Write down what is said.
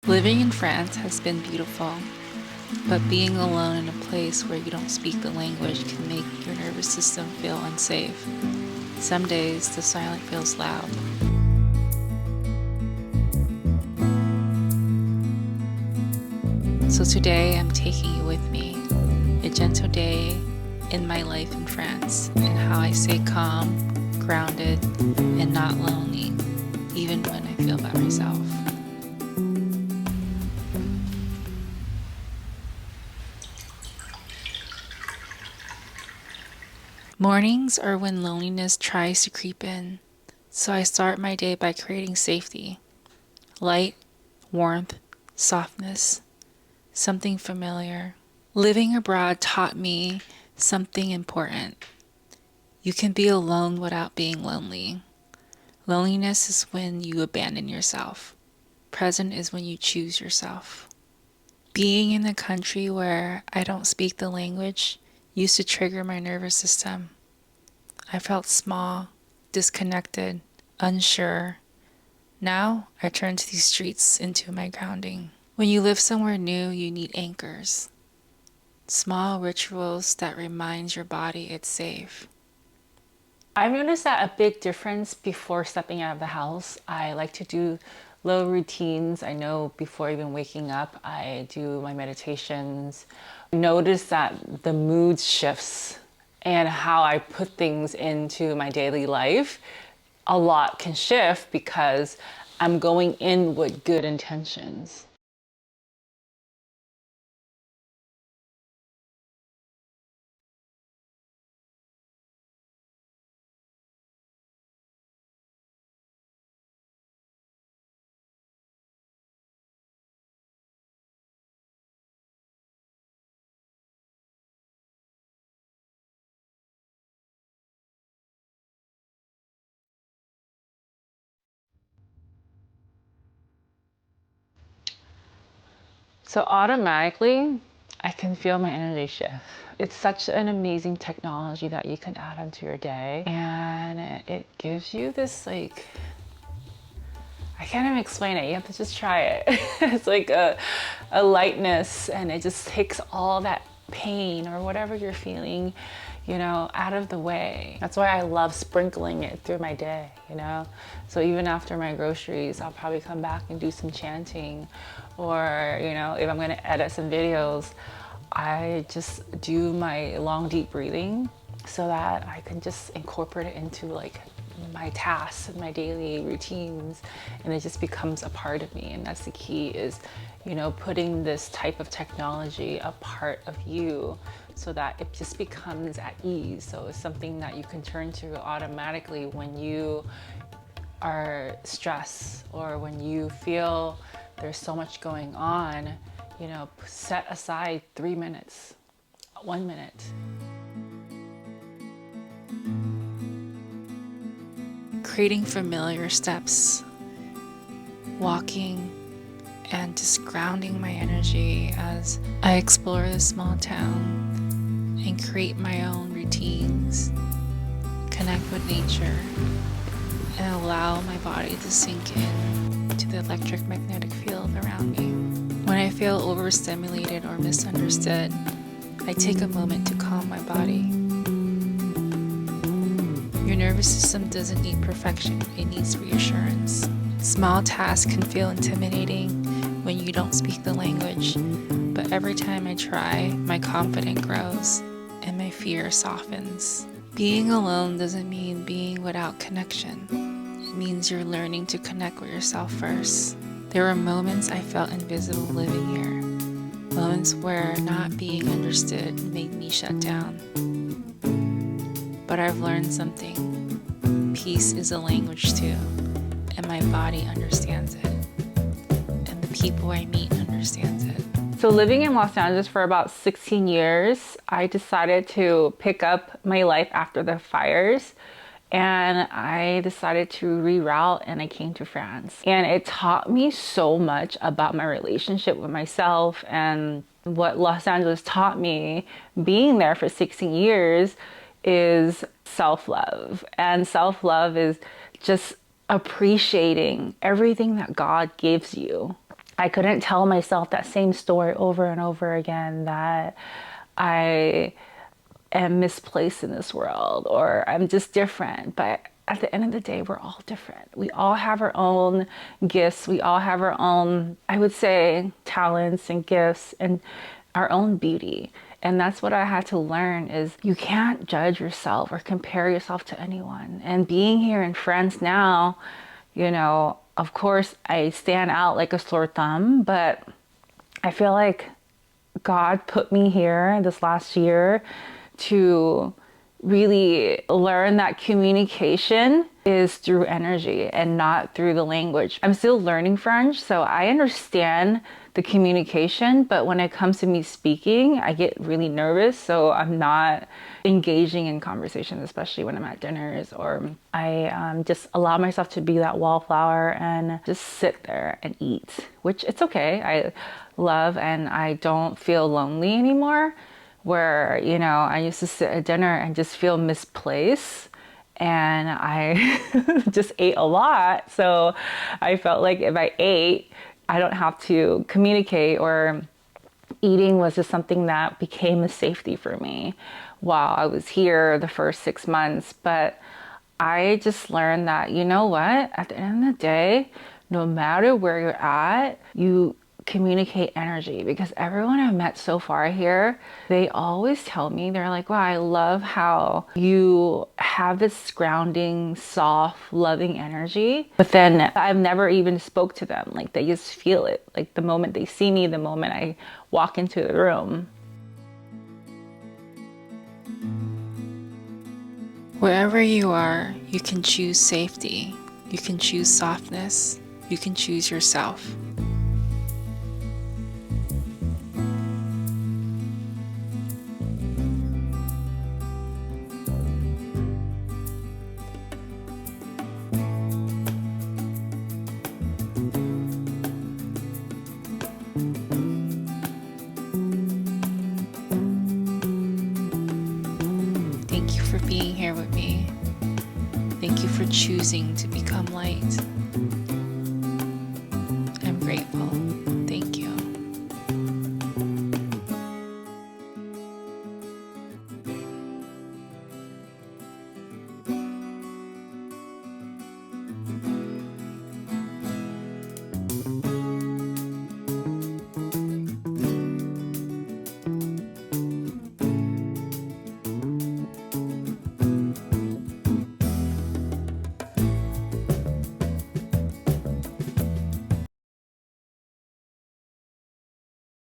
Living in France has been beautiful, but being alone in a place where you don't speak the language can make your nervous system feel unsafe. Some days the silence feels loud. So today I'm taking you with me, a gentle day in my life in France, and how I stay calm, grounded, and not lonely, even when I feel by myself. Mornings are when loneliness tries to creep in, so I start my day by creating safety. Light, warmth, softness, something familiar. Living abroad taught me something important. You can be alone without being lonely. Loneliness is when you abandon yourself. Present is when you choose yourself. Being in a country where I don't speak the language used to trigger my nervous system. I felt small, disconnected, unsure. Now I turn to these streets into my grounding. When you live somewhere new, you need anchors. Small rituals that remind your body it's safe. I've noticed that a big difference before stepping out of the house. I like to do little routines. I know before even waking up, I do my meditations. Notice that the mood shifts and how I put things into my daily life. A lot can shift because I'm going in with good intentions. So automatically, I can feel my energy shift. It's such an amazing technology that you can add onto your day. And it gives you this like, I can't even explain it. You have to just try it. It's like a lightness, and it just takes all that pain or whatever you're feeling, out of the way. That's why I love sprinkling it through my day, So even after my groceries, I'll probably come back and do some chanting, or, if I'm gonna edit some videos, I just do my long, deep breathing so that I can just incorporate it into like my tasks and my daily routines, and it just becomes a part of me. And that's the key, is putting this type of technology a part of you so that it just becomes at ease. So it's something that you can turn to automatically when you are stressed or when you feel there's so much going on. Set aside 3 minutes, 1 minute. Creating familiar steps, walking, and just grounding my energy as I explore this small town and create my own routines, connect with nature, and allow my body to sink in to the electric magnetic field around me. When I feel overstimulated or misunderstood, I take a moment to calm my body. Your nervous system doesn't need perfection, it needs reassurance. Small tasks can feel intimidating when you don't speak the language, but every time I try, my confidence grows and my fear softens. Being alone doesn't mean being without connection. It means you're learning to connect with yourself first. There were moments I felt invisible living here, moments where not being understood made me shut down. But I've learned something. Peace is a language too, and my body understands it, and the people I meet understands it. So living in Los Angeles for about 16 years, I decided to pick up my life after the fires, and I decided to reroute, and I came to France. And it taught me so much about my relationship with myself, and what Los Angeles taught me being there for 16 years is self-love. And self-love is just appreciating everything that God gives you. I couldn't tell myself that same story over and over again, that I am misplaced in this world or I'm just different. But at the end of the day, we're all different. We all have our own gifts. We all have our own, I would say, talents and gifts and our own beauty. And that's what I had to learn, is you can't judge yourself or compare yourself to anyone. And being here in France now, you know, of course I stand out like a sore thumb, but I feel like God put me here this last year to really learn that communication is through energy and not through the language. I'm still learning French, so I understand the communication, but when it comes to me speaking, I get really nervous, so I'm not engaging in conversations, especially when I'm at dinners, or I just allow myself to be that wallflower and just sit there and eat, which it's okay. I love, and I don't feel lonely anymore, where, you know, I used to sit at dinner and just feel misplaced, and I just ate a lot. So I felt like if I ate, I don't have to communicate, or eating was just something that became a safety for me while I was here the first 6 months. But I just learned that, you know what, at the end of the day, no matter where you're at, you communicate energy. Because everyone I've met so far here, they always tell me, they're like, wow, I love how you have this grounding, soft, loving energy. But then I've never even spoke to them. Like, they just feel it. Like, the moment they see me, the moment I walk into the room. Wherever you are, you can choose safety, you can choose softness, you can choose yourself. Thank you for being here with me. Thank you for choosing to become light.